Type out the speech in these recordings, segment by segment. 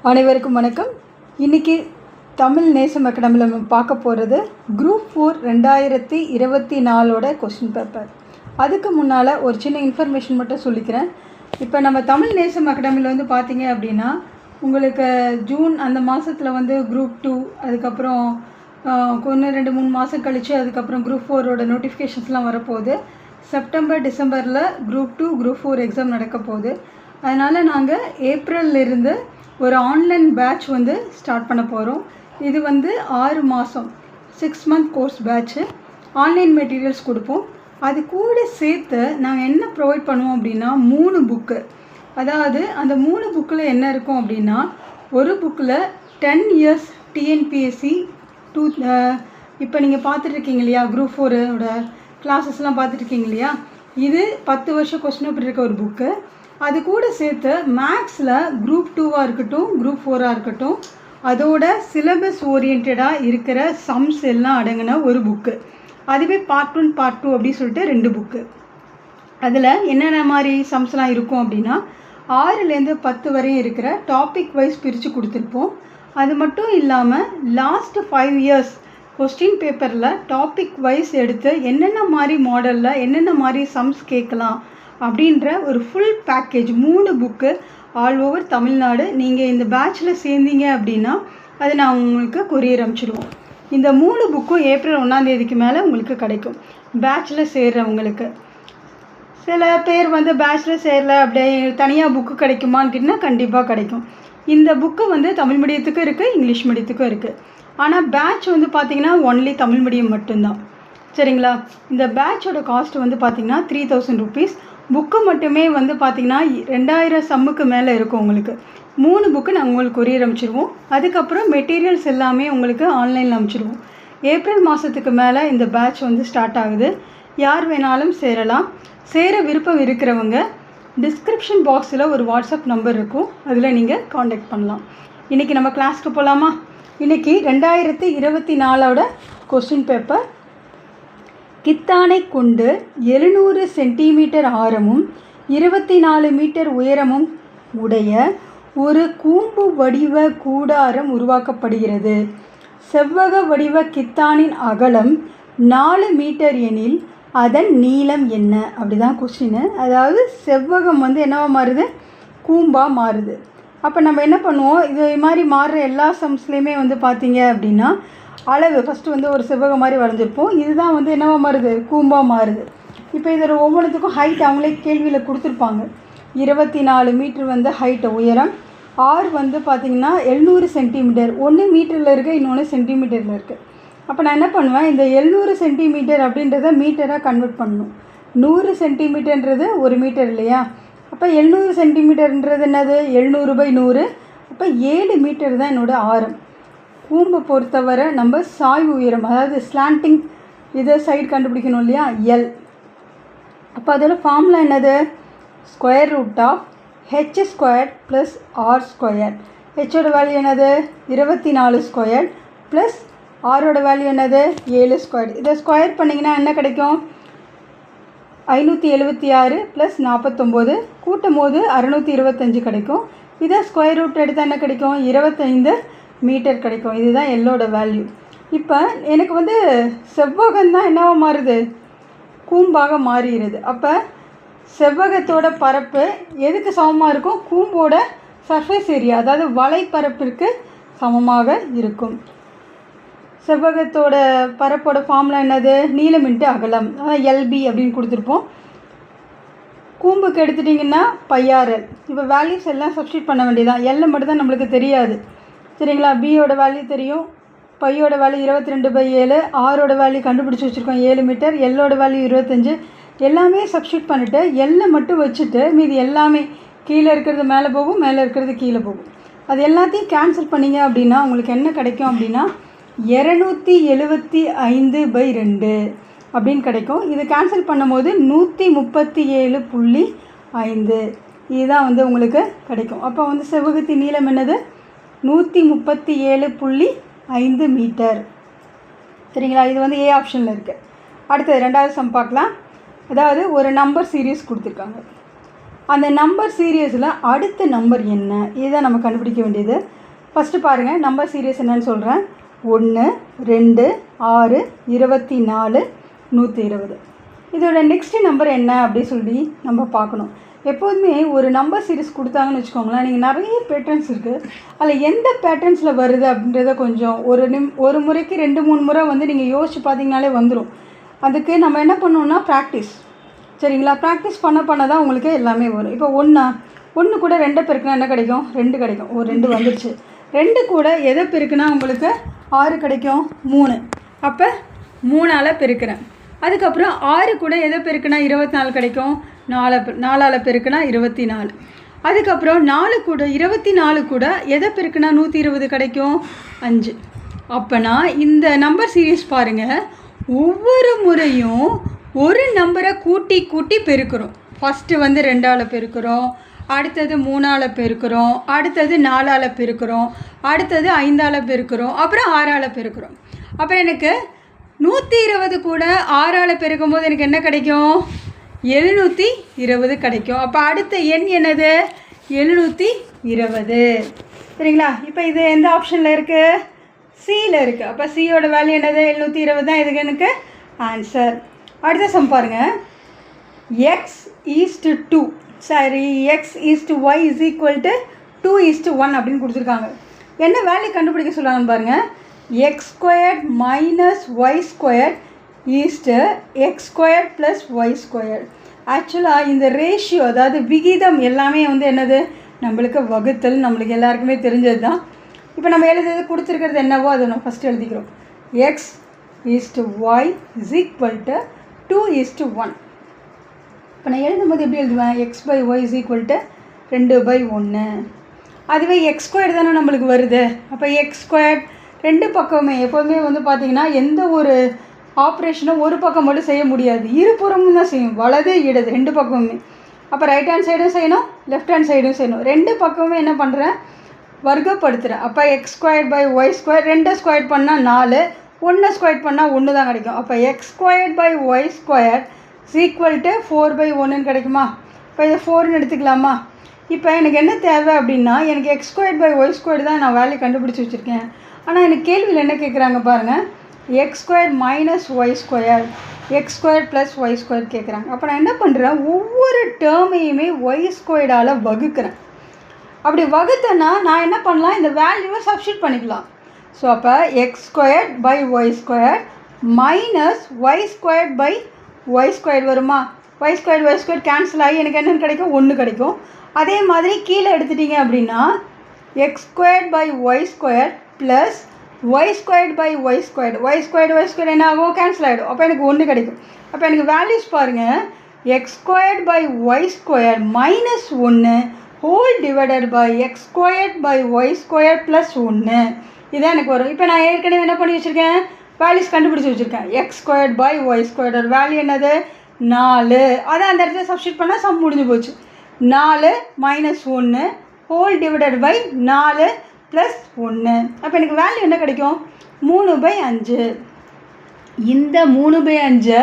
அனைவருக்கும் வணக்கம். இன்றைக்கி தமிழ் நேசம் அகாடமியில் நம்ம பார்க்க போகிறது குரூப் 4 2024 கொஸ்டின் பேப்பர். அதுக்கு முன்னால் ஒரு சின்ன இன்ஃபர்மேஷன் மட்டும் சொல்லிக்கிறேன். இப்போ நம்ம தமிழ் நேசம் அகாடமியில் வந்து பார்த்திங்க அப்படின்னா உங்களுக்கு ஜூன் அந்த மாதத்தில் வந்து குரூப் 2, அதுக்கப்புறம் கொஞ்சம் 2-3 மாதம் கழித்து அதுக்கப்புறம் குரூப் 4 நோட்டிஃபிகேஷன்ஸ்லாம் வரப்போகுது. செப்டம்பர் டிசம்பரில் குரூப் 2 குரூப் 4 எக்ஸாம் நடக்க போகுது. அதனால் நாங்கள் ஏப்ரல்லிருந்து ஒரு ஆன்லைன் பேட்ச் வந்து ஸ்டார்ட் பண்ண போகிறோம். இது வந்து 6 மாதம் 6 month course batch. Online materials கொடுப்போம். அது கூட சேர்த்து நாங்கள் என்ன ப்ரொவைட் பண்ணுவோம் அப்படின்னா 3 புக்கு. அதாவது அந்த 3 புக்கில் என்ன இருக்கும் அப்படின்னா, ஒரு புக்கில் 10 இயர்ஸ் டிஎன்பிஎஸ்சி இப்போ நீங்கள் பார்த்துட்ருக்கீங்க இல்லையா, குரூப் 4 கிளாஸஸ்லாம் பார்த்துட்ருக்கீங்க இல்லையா, இது 10 வருஷம் கொஸ்டின் பேப்பர் இருக்க ஒரு புக்கு. அது கூட சேர்த்து மேக்ஸில் குரூப் 2வாக இருக்கட்டும் குரூப் 4ஆக இருக்கட்டும் அதோட சிலபஸ் ஓரியன்டாக இருக்கிற சம்ஸ் எல்லாம் அடங்கின ஒரு புக்கு. அதுவே பார்ட் 1 பார்ட் 2 அப்படின்னு சொல்லிட்டு 2 புக்கு. அதில் என்னென்ன மாதிரி சம்ஸ்லாம் இருக்கும் அப்படின்னா 6லேருந்து 10 வரையும் இருக்கிற டாபிக் வைஸ் பிரித்து கொடுத்துருப்போம். அது மட்டும் இல்லாமல் லாஸ்ட் 5 இயர்ஸ் கொஸ்டின் பேப்பரில் டாபிக் வைஸ் எடுத்து என்னென்ன மாதிரி மாடலில் என்னென்ன மாதிரி சம்ஸ் கேட்கலாம் அப்படின்ற ஒரு full package 3 book all over Tamil Nadu. நீங்கள் இந்த பேட்சில் சேர்ந்தீங்க அப்படின்னா அது நான் உங்களுக்கு கொரியர் அனுப்பிச்சிடுவோம். இந்த 3 புக்கும் ஏப்ரல் 1ஆம் தேதிக்கு மேலே உங்களுக்கு கிடைக்கும். பேட்சில் சேர்கிறவங்களுக்கு சில பேர் வந்து பேட்சில் சேரல அப்படியே தனியாக புக்கு கிடைக்குமான்னு கேட்டால் கண்டிப்பாக கிடைக்கும். இந்த புக்கு வந்து தமிழ் மீடியத்துக்கும் இருக்குது, இங்கிலீஷ் மீடியத்துக்கும் இருக்குது. ஆனால் பேட்ச் வந்து பார்த்திங்கன்னா ஒன்லி தமிழ் மீடியம் மட்டும்தான். சரிங்களா? இந்த பேட்சோட காஸ்ட் வந்து பார்த்திங்கன்னா 3000 rupees. புக்கு மட்டுமே வந்து பார்த்திங்கன்னா 2000 சம்முக்கு மேலே இருக்கும். உங்களுக்கு 3 புக்கு நாங்கள் உங்களுக்கு கொரியர் அனுப்பிச்சிடுவோம். அதுக்கப்புறம் மெட்டீரியல்ஸ் எல்லாமே உங்களுக்கு ஆன்லைனில் அனுப்பிச்சிடுவோம். ஏப்ரல் மாதத்துக்கு மேலே இந்த பேட்ச் வந்து ஸ்டார்ட் ஆகுது. யார் வேணாலும் சேரலாம். சேர விருப்பம் இருக்கிறவங்க டிஸ்கிரிப்ஷன் பாக்ஸில் ஒரு வாட்ஸ்அப் நம்பர் இருக்கும், அதில் நீங்கள் காண்டாக்ட் பண்ணலாம். இன்றைக்கி நம்ம கிளாஸ்க்கு போகலாமா? இன்றைக்கி 2024 கொஸ்டின் பேப்பர். கித்தானை கொண்டு 700 சென்டிமீட்டர் ஆரமும் 24 மீட்டர் உயரமும் உடைய ஒரு கூம்பு வடிவ கூடாரம் உருவாக்கப்படுகிறது. செவ்வக வடிவ கித்தானின் அகலம் 4 மீட்டர் எனில் அதன் நீளம் என்ன? அப்படிதான் கொஸ்டின். அதாவது செவ்வகம் வந்து என்னவா மாறுது? கூம்பாக மாறுது. அப்போ நம்ம என்ன பண்ணுவோம், இது மாதிரி மாறுற எல்லா சம்ஸ்லேயுமே வந்து பார்த்திங்க அப்படின்னா அளவு ஃபஸ்ட்டு வந்து ஒரு செவ்வகம் மாதிரி வரைஞ்சிருப்போம். இதுதான் வந்து என்னவா மாறுது? கூம்பாக மாறுது. இப்போ இதில் ஒவ்வொன்றுத்துக்கும் ஹைட் அவங்களே கேள்வியில் கொடுத்துருப்பாங்க. 24 மீட்டர் வந்து ஹைட்டு உயரம். ஆர் வந்து பார்த்திங்கன்னா 700 சென்டிமீட்டர். ஒன்று மீட்டரில் இருக்குது, இன்னொன்று சென்டிமீட்டரில் இருக்குது. அப்போ நான் என்ன பண்ணுவேன், இந்த 700 சென்டிமீட்டர் அப்படின்றத மீட்டராக கன்வெர்ட் பண்ணணும். 100 சென்டிமீட்டர்ன்றது ஒரு மீட்டர் இல்லையா? அப்போ 700 சென்டிமீட்டர்ன்றது என்னது? 700/100. அப்போ 7 மீட்டர் தான் என்னோடய ஆரம். கூம்பை பொறுத்தவரை நம்ம சாய்வு உயரம், அதாவது ஸ்லாண்டிங் இதை சைடு கண்டுபிடிக்கணும் இல்லையா, எல். அப்போ அதோட ஃபார்முலா என்னது? √h² + r². ஹெச்சோட வேல்யூ என்னது? 24² ப்ளஸ் ஆரோட வேல்யூ என்னது? 7². இதை ஸ்கொயர் பண்ணிங்கன்னா என்ன கிடைக்கும்? 576 + 49 கூட்டும் போது 625 கிடைக்கும். இதை ஸ்கொயர் ரூட் எடுத்தால் என்ன கிடைக்கும்? 25 மீட்டர் கிடைக்கும். இதுதான் எல்லோட வேல்யூ. இப்போ எனக்கு வந்து செவ்வகம் தான் என்னவா மாறுது? கூம்பாக மாறுகிறது. அப்போ செவ்வகத்தோட பரப்பு எதுக்கு சமமாக இருக்கும்? கூம்போட சர்ஃபேஸ் ஏரியா, அதாவது வலைப்பரப்பிற்கு சமமாக இருக்கும். செவ்வகத்தோட பரப்போட ஃபார்முலா என்னது? நீளம் × அகலம், எல்பி அப்படின்னு கொடுத்துருப்போம். கூம்புக்கு எடுத்துட்டிங்கன்னா πrl. இப்போ வேல்யூஸ் எல்லாம் சப்ஸ்டியூட் பண்ண வேண்டியதான். எல்லை மட்டும் தான் நம்மளுக்கு தெரியாது. சரிங்களா? பியோட வேல்யூ தெரியும், பையோட வேல்யூ 22/7, ஆரோட வேல்யூ கண்டுபிடிச்சி வச்சுருக்கோம் 7 மீட்டர், எல்லோட வேல்யூ 25. எல்லாமே சப்ஸ்டியூட் பண்ணிவிட்டு எல்லை மட்டும் வச்சுட்டு மீதி எல்லாமே கீழே இருக்கிறது மேலே போகும், மேலே இருக்கிறது கீழே போகும். அது எல்லாத்தையும் கேன்சல் பண்ணிங்க அப்படின்னா உங்களுக்கு என்ன கிடைக்கும் அப்படின்னா 275/2 அப்படின்னு கிடைக்கும். இது கேன்சல் பண்ணும்போது 137.5 இதுதான் வந்து உங்களுக்கு கிடைக்கும். அப்போ வந்து செவ்வகத்தின் நீளம் என்னது? 137.5 மீட்டர். சரிங்களா? இது வந்து ஏ ஆப்ஷனில் இருக்குது. அடுத்தது 2வது சம் பார்க்கலாம். அதாவது ஒரு நம்பர் சீரீஸ் கொடுத்துருக்காங்க. அந்த நம்பர் சீரியஸில் அடுத்த நம்பர் என்ன, இதுதான் நம்ம கண்டுபிடிக்க வேண்டியது. ஃபஸ்ட்டு பாருங்கள், நம்பர் சீரியஸ் என்னன்னு சொல்கிறேன். 1, 2, 6, 24, 120. இதோட நெக்ஸ்ட் நம்பர் என்ன அப்படி சொல்லி நம்ம பார்க்கணும். எப்போதுமே ஒரு நம்பர் சீரிஸ் கொடுத்தாங்கன்னு வச்சுக்கோங்களேன், நீங்கள் நிறைய பேட்டர்ன்ஸ் இருக்குது, அதில் எந்த பேட்டர்ன்ஸில் வருது அப்படின்றத கொஞ்சம் ஒரு முறைக்கு 2-3 முறை வந்து நீங்கள் யோசித்து பார்த்தீங்கனாலே வந்துடும். அதுக்கு நம்ம என்ன பண்ணோம்னா ப்ராக்டிஸ், சரிங்களா? ப்ராக்டிஸ் பண்ண தான் உங்களுக்கு எல்லாமே வரும். இப்போ 1 கூட 2 பெருக்குனா என்ன கிடைக்கும்? 2 கிடைக்கும். ஒரு 2 வந்துடுச்சு. 2 கூட எதை பெருக்குனா உங்களுக்கு 6 கிடைக்கும், 3. அப்போ 3ஆல் பெருக்கிறேன். அதுக்கப்புறம் 6 கூட எதை பெருக்குனா 24 கிடைக்கும், 4ஆல் பெருக்குனா 24. அதுக்கப்புறம் 24 கூட எதை பெருக்குனா 120 கிடைக்கும், 5. அப்போனா இந்த நம்பர் சீரீஸ் பாருங்கள், ஒவ்வொரு முறையும் ஒரு நம்பரை கூட்டி பெருக்கிறோம். ஃபஸ்ட்டு வந்து 2ஆல் பெருக்கிறோம், அடுத்தது 3ஆல் பெருக்கிறோம், அடுத்தது 4ஆல் பெருக்கிறோம், அடுத்தது 5ஆல் பெருக்கிறோம், அப்புறம் 6ஆல் பெருக்கிறோம். அப்புறம் எனக்கு 120 கூட 6ஆல் பெருக்கும் போது எனக்கு என்ன கிடைக்கும், 720 கிடைக்கும். அப்போ அடுத்த எண் என்னது, 720. சரிங்களா? இப்போ இது எந்த ஆப்ஷனில் இருக்குது, சியில் இருக்குது. அப்போ சியோட வேல்யூ என்னது, 720 தான். இதுக்கு எனக்கு ஆன்சர். அடுத்த சம் பாருங்கள். x:2 சரி, x:y = 2:1 அப்படின்னு கொடுத்துருக்காங்க. என்ன வேல்யூ கண்டுபிடிக்க சொல்கிறாங்கன்னு பாருங்கள். x² - y² x² + y². ஆக்சுவலாக இந்த ரேஷியோ, அதாவது விகிதம் எல்லாமே வந்து என்னது, நம்மளுக்கு வகுத்தல், நம்மளுக்கு எல்லாருக்குமே தெரிஞ்சது தான். இப்போ நம்ம எழுதுறது கொடுத்துருக்கிறது என்னவோ அதை நம்ம ஃபஸ்ட்டு எழுதிக்கிறோம். x:y = 2:1. இப்போ நான் எழுதும்போது எப்படி எழுதுவேன், x/y = 2/1. அதுவே x² தானே நம்மளுக்கு வருது. அப்போ x² ரெண்டு பக்கமே எப்போதுமே வந்து பார்த்திங்கன்னா எந்த ஒரு ஆப்ரேஷனும் ஒரு பக்கம் மட்டும் செய்ய முடியாது, இருபுறமும் தான் செய்யும், வலது இடது 2 பக்கமுமே. அப்போ ரைட் ஹேண்ட் சைடும் செய்யணும், லெஃப்ட் ஹேண்ட் சைடும் செய்யணும். 2 பக்கமுமே என்ன பண்ணுறேன், வர்க்கப்படுத்துகிறேன். அப்போ x²/y², 2 ஸ்கொயர் பண்ணால் 4, 1 ஸ்கொயர் பண்ணால் 1 தான் கிடைக்கும். அப்போ x²/y² = 4/1 கிடைக்குமா? இப்போ இதை 4ன்னு எடுத்துக்கலாமா? இப்போ எனக்கு என்ன தேவை அப்படின்னா, எனக்கு x²/y² தான் நான் வேல்யூ கண்டுபிடிச்சி வச்சுருக்கேன். ஆனால் எனக்கு கேள்வியில் என்ன கேட்குறாங்க பாருங்கள், x² - y², x² + y² கேட்குறாங்க. அப்போ நான் என்ன பண்ணுறேன், ஒவ்வொரு டேர்மையுமே y² வகுக்கிறேன். அப்படி வகுத்தேன்னா நான் என்ன பண்ணலாம், இந்த வேல்யூவை சப்ஸ்டியூட் பண்ணிக்கலாம். ஸோ அப்போ x²/y² -y²/y² வருமா? y² கேன்சல் ஆகி எனக்கு என்னென்னு கிடைக்கும், 1 கிடைக்கும். அதே மாதிரி கீழே எடுத்துட்டிங்க அப்படின்னா x²/y² + y²/y², என்ன ஆகும், கேன்சல் ஆகிடும். அப்போ எனக்கு 1 கிடைக்கும். அப்போ எனக்கு வேல்யூஸ் பாருங்கள், x² y² -1 whole divided by x² y² + 1 இதான் எனக்கு வரும். இப்போ நான் ஏற்கனவே என்ன பண்ணி வச்சுருக்கேன், வேல்யூஸ் கண்டுபிடிச்சி வச்சுருக்கேன். x² y² வேல்யூ என்னது, 4. அதான் அந்த இடத்துல சப்ஸ்டியூட் பண்ணால் சம் முடிஞ்சு போச்சு. 4 - 1 ஹோல் டிவைடட் பை 4 + 1. அப்போ எனக்கு வேல்யூ என்ன கிடைக்கும், 3/5. இந்த 3/5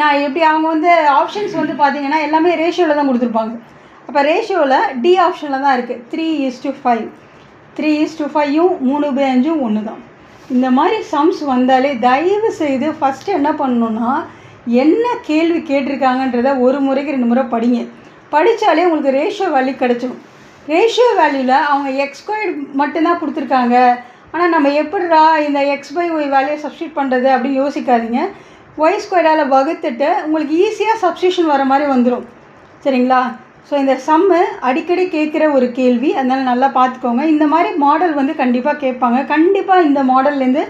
நான் எப்படி, அவங்க வந்து ஆப்ஷன்ஸ் வந்து பார்த்தீங்கன்னா எல்லாமே ரேஷியோவில் தான் கொடுத்துருப்பாங்க. அப்போ ரேஷியோவில் டி ஆப்ஷனில் தான் இருக்குது. 3:5. 3:5யும் 3/5ம் 1 தான். இந்த மாதிரி சம்ஸ் வந்தாலே தயவு செய்து ஃபஸ்ட்டு என்ன பண்ணணுன்னா, என்ன கேள்வி கேட்டிருக்காங்கன்றத ஒரு முறைக்கு 2 முறை படிங்க. படித்தாலே உங்களுக்கு ரேஷியோ வேல்யூ கிடச்சிடும். ரேஷியோ வேல்யூவில் அவங்க x² மட்டும்தான் கொடுத்துருக்காங்க. ஆனால் நம்ம எப்படிடா இந்த x/y வேல்யூ சப்ஸ்டியூட் பண்ணுறது அப்படின்னு யோசிக்காதீங்க. y² வகுத்துட்டு உங்களுக்கு ஈஸியாக சப்ஸ்டியூஷன் வர மாதிரி வந்துடும். சரிங்களா? ஸோ இந்த சம்மு அடிக்கடி கேட்குற ஒரு கேள்வி, அதனால் நல்லா பார்த்துக்கோங்க. இந்த மாதிரி மாடல் வந்து கண்டிப்பாக கேட்பாங்க. கண்டிப்பாக இந்த மாடல்லேருந்து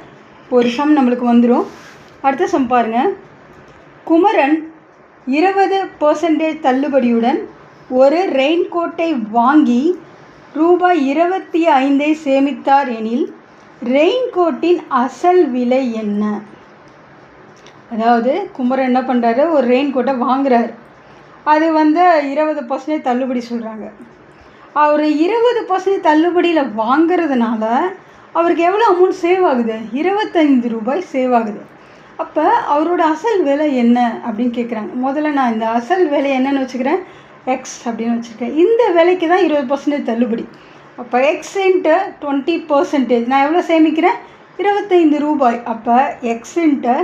ஒரு சம் நம்மளுக்கு வந்துடும். அடுத்த சம் பாருங்கள். குமரன் 20% தள்ளுபடியுடன் ஒரு ரெயின்கோட்டை வாங்கி ரூபாய் 25 சேமித்தார் எனில் ரெயின்கோட்டின் அசல் விலை என்ன? அதாவது குமரன் என்ன பண்ணுறாரு, ஒரு ரெயின்கோட்டை வாங்குறாரு. அது வந்து 20% தள்ளுபடி சொல்கிறாங்க. அவர் 20% தள்ளுபடியில் வாங்கிறதுனால அவருக்கு எவ்வளோ அமௌண்ட் சேவ் ஆகுது, 25 ரூபாய் சேவ் ஆகுது. அப்போ அவரோட அசல் விலை என்ன அப்படின்னு கேட்குறாங்க. முதல்ல நான் இந்த அசல் விலை என்னன்னு வச்சுக்கிறேன், எக்ஸ் அப்படின்னு வச்சுருக்கேன். இந்த விலைக்கு தான் 20% தள்ளுபடி. அப்போ எக்ஸ் இன்ட்டு 20%, நான் எவ்வளோ சேமிக்கிறேன்? 25 ரூபாய். அப்போ X into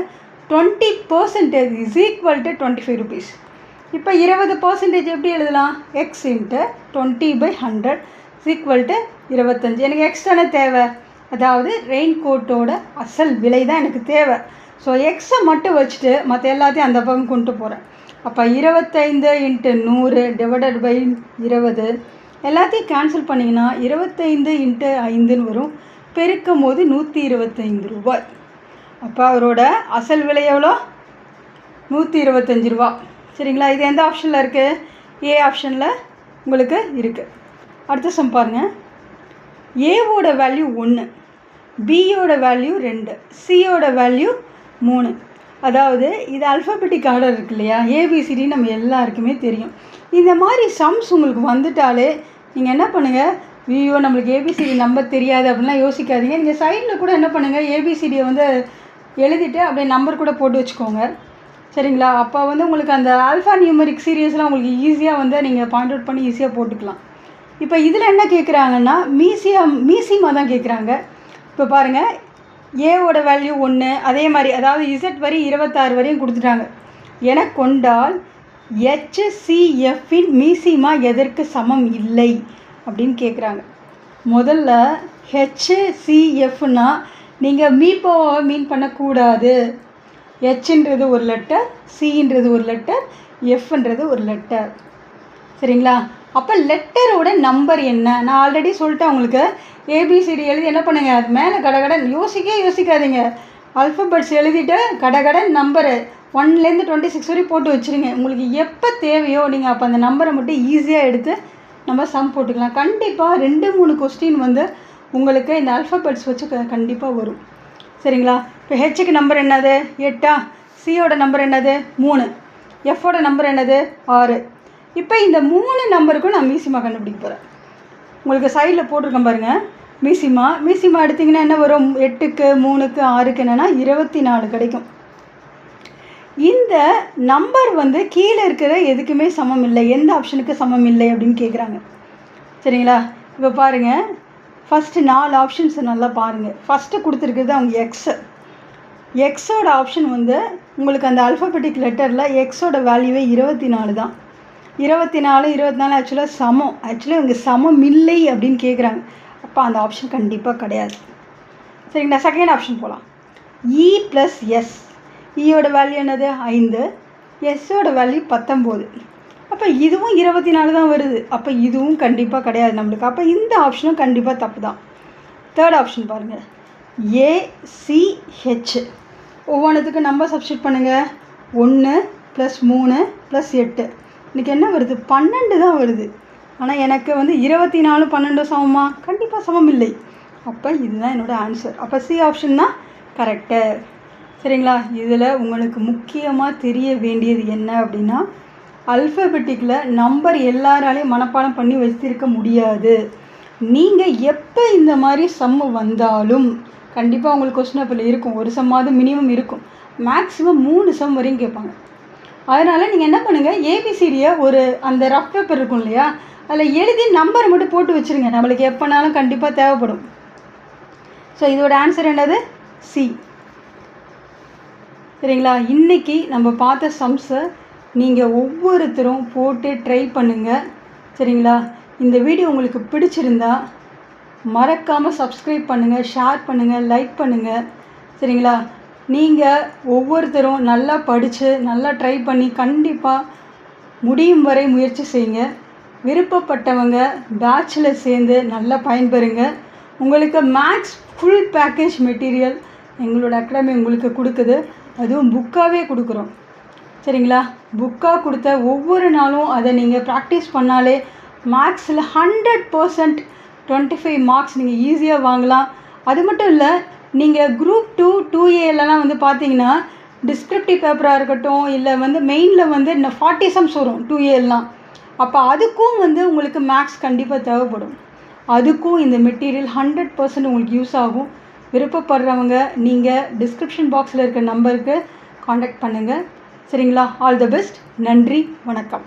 20% is equal to 25 rupees. இப்போ 20% எப்படி எழுதலாம்? X into 20/100 is equal to 25. எனக்கு எக்ஸ் தானே தேவை, அதாவது ரெயின் கோட்டோட அசல் விலை தான் எனக்கு தேவை. ஸோ எக்ஸை மட்டும் வச்சுட்டு மற்ற எல்லாத்தையும் அந்த பக்கம் கொண்டு போகிறேன். அப்போ 25 × 100 டிவைடட் பை 20 எல்லாத்தையும் கேன்சல் பண்ணிங்கன்னா 25 × 5ன்னு வரும். பெருக்கும் போது 125 ரூபாய். அப்போ அவரோட அசல் விலை எவ்வளோ? 125 ரூபா. சரிங்களா? இது எந்த ஆப்ஷனில் இருக்குது? ஏ ஆப்ஷனில் உங்களுக்கு இருக்குது. அடுத்த சம் பாருங்கள். ஏவோட வேல்யூ 1, பியோட வேல்யூ 2, சியோட வேல்யூ 3. அதாவது இது அல்ஃபபெட்டிக் ஆர்டர் இருக்கு இல்லையா, ஏபிசிடி நம்ம எல்லாருக்குமே தெரியும். இந்த மாதிரி சம்ஸ் உங்களுக்கு வந்துட்டாலே நீங்கள் என்ன பண்ணுங்கள், ஐயோ நம்மளுக்கு ஏபிசிடி நம்பர் தெரியாது அப்படின்லாம் யோசிக்காதீங்க. நீங்கள் சைடில் கூட என்ன பண்ணுங்கள், ஏபிசிடியை வந்து எழுதிட்டு அப்படியே நம்பர் கூட போட்டு வச்சுக்கோங்க. சரிங்களா? அப்போ வந்து உங்களுக்கு அந்த ஆல்ஃபா நியூமரிக் சீரியஸ்லாம் உங்களுக்கு ஈஸியாக வந்து நீங்கள் பாயிண்ட் அவுட் பண்ணி ஈஸியாக போட்டுக்கலாம். இப்போ இதில் என்ன கேட்குறாங்கன்னா மீசிமா தான் கேட்குறாங்க. இப்போ பாருங்கள், ஏவோட வேல்யூ 1, அதே மாதிரி அதாவது இசட் வரி 26 வரையும் கொடுத்துட்டாங்க. என கொண்டால் HCFின் மீசிமா எதற்கு சமம் இல்லை அப்படின்னு கேட்குறாங்க. முதல்ல HCFனா நீங்கள் மீப்போவை மீன் பண்ணக்கூடாது. ஹெச்ன்றது ஒரு லெட்டர், சின்றது ஒரு லெட்டர், எஃப்ன்றது ஒரு லெட்டர். சரிங்களா? அப்போ லெட்டரோட நம்பர் என்ன? நான் ஆல்ரெடி சொல்லிட்டேன் உங்களுக்கு. ஏபிசிடி எழுதி என்ன பண்ணுங்கள், அது மேலே கடகடன் யோசிக்காதீங்க. அல்ஃபபெட்ஸ் எழுதிட்டு கடகடன் நம்பரு 1லேருந்து 26 வரை போட்டு வச்சுருங்க. உங்களுக்கு எப்போ தேவையோ நீங்கள் அப்போ அந்த நம்பரை மட்டும் ஈஸியாக எடுத்து நம்ம சம் போட்டுக்கலாம். கண்டிப்பாக 2-3 கொஸ்டின் வந்து உங்களுக்கு இந்த அல்ஃபபெட்ஸ் வச்சு கண்டிப்பாக வரும். சரிங்களா? இப்போ ஹெச்சுக்கு நம்பர் என்னது? 8. சியோட நம்பர் என்னது? 3. எஃபோட நம்பர் என்னது? 6. இப்போ இந்த 3 நம்பருக்கும் நான் மீசிமா கண்டுபிடிக்க போகிறேன். உங்களுக்கு சைடில் போட்டிருக்கேன் பாருங்கள். மீசிமா எடுத்திங்கன்னா என்ன வரும்? 8க்கு 3க்கு 6க்கு என்னென்னா 24 கிடைக்கும். இந்த நம்பர் வந்து கீழே இருக்கிற எதுக்குமே சமம் இல்லை, எந்த ஆப்ஷனுக்கு சமம் இல்லை அப்படின்னு கேட்குறாங்க. சரிங்களா? இப்போ பாருங்கள், ஃபஸ்ட்டு 4 ஆப்ஷன்ஸை நல்லா பாருங்கள். ஃபஸ்ட்டு கொடுத்துருக்குறது அவங்க எக்ஸோட ஆப்ஷன் வந்து உங்களுக்கு அந்த அல்ஃபபெட்டிக் லெட்டரில் எக்ஸோட வேல்யூவே 24 தான். 24 ஆக்சுவலாக சமம். ஆக்சுவலாக இவங்க சமம் இல்லை அப்படின்னு கேட்குறாங்க. அப்போ அந்த ஆப்ஷன் கண்டிப்பாக கிடையாது. சரிங்களா? செகண்ட் ஆப்ஷன் போகலாம். இ + எஸ். ஈயோட வேல்யூ என்னது? 5. எஸ்ஸோட வேல்யூ 19. அப்போ இதுவும் 24 தான் வருது. அப்போ இதுவும் கண்டிப்பாக கிடையாது நம்மளுக்கு. அப்போ இந்த ஆப்ஷனும் கண்டிப்பாக தப்பு தான். தேர்ட் ஆப்ஷன் பாருங்கள். ACH. ஒவ்வொன்றுத்துக்கு நம்பர் சப்ஸ்டியூட் பண்ணுங்கள். 1 + 3 + 8. இன்றைக்கி என்ன வருது? 12 தான் வருது. ஆனால் எனக்கு வந்து 24 12 சமமா? கண்டிப்பாக சமம் இல்லை. அப்போ இதுதான் என்னோடய ஆன்சர். அப்போ சி ஆப்ஷன் தான் கரெக்டு. சரிங்களா? இதில் உங்களுக்கு முக்கியமாக தெரிய வேண்டியது என்ன அப்படின்னா, அல்ஃபபெட்டிக்கில் நம்பர் எல்லாராலையும் மனப்பாடம் பண்ணி வச்சிருக்க முடியாது. நீங்கள் எப்போ இந்த மாதிரி சம்மு வந்தாலும் கண்டிப்பாக உங்களுக்கு கொஸ்டின் பேப்பரில் இருக்கும். ஒரு சம்மாவது மினிமம் இருக்கும். மேக்ஸிமம் 3 சம் வரையும் கேட்பாங்க. அதனால் நீங்கள் என்ன பண்ணுங்கள், ஏபிசிடியை ஒரு அந்த ரஃப் பேப்பர் இருக்கும் இல்லையா, அதில் எழுதி நம்பரை மட்டும் போட்டு வச்சுருங்க. நம்மளுக்கு எப்போனாலும் கண்டிப்பாக தேவைப்படும். ஸோ இதோட ஆன்சர் என்னது? சி. சரிங்களா? இன்றைக்கி நம்ம பார்த்த சம்ஸை நீங்கள் ஒவ்வொருத்தரும் போட்டு ட்ரை பண்ணுங்கள். சரிங்களா? இந்த வீடியோ உங்களுக்கு பிடிச்சிருந்தா மறக்காமல் சப்ஸ்கிரைப் பண்ணுங்கள், ஷேர் பண்ணுங்கள், லைக் பண்ணுங்கள். சரிங்களா? நீங்கள் ஒவ்வொருத்தரும் நல்லா படித்து நல்லா ட்ரை பண்ணி கண்டிப்பாக முடியும் வரை முயற்சி செய்யுங்க. விருப்பப்பட்டவங்க பேட்சில் சேர்ந்து நல்லா பயன்பெறுங்க. உங்களுக்கு மேக்ஸ் ஃபுல் பேக்கேஜ் மெட்டீரியல் எங்களோட அகாடமி உங்களுக்கு கொடுக்குது. அதுவும் புக்காகவே கொடுக்குறோம். சரிங்களா? புக்காக கொடுத்த ஒவ்வொரு நாளும் அதை நீங்கள் ப்ராக்டிஸ் பண்ணாலே மேக்ஸில் 100% 25 மார்க்ஸ் நீங்கள் ஈஸியாக வாங்கலாம். அது மட்டும் இல்லை, நீங்கள் குரூப் 2 2Aலலாம் வந்து பார்த்தீங்கன்னா டிஸ்கிரிப்டிவ் பேப்பராக இருக்கட்டும், இல்லை வந்து மெயினில் வந்து 40 சம்ஸ் வரும் 2Aலாம். அப்போ அதுக்கும் வந்து உங்களுக்கு மேக்ஸ் கண்டிப்பாக தேவைப்படும். அதுக்கும் இந்த மெட்டீரியல் 100% உங்களுக்கு யூஸ் ஆகும். விருப்பப்படுறவங்க நீங்கள் டிஸ்கிரிப்ஷன் பாக்ஸில் இருக்க நம்பருக்கு காண்டாக்ட் பண்ணுங்கள். சரிங்களா? All the best. நன்றி, வணக்கம்.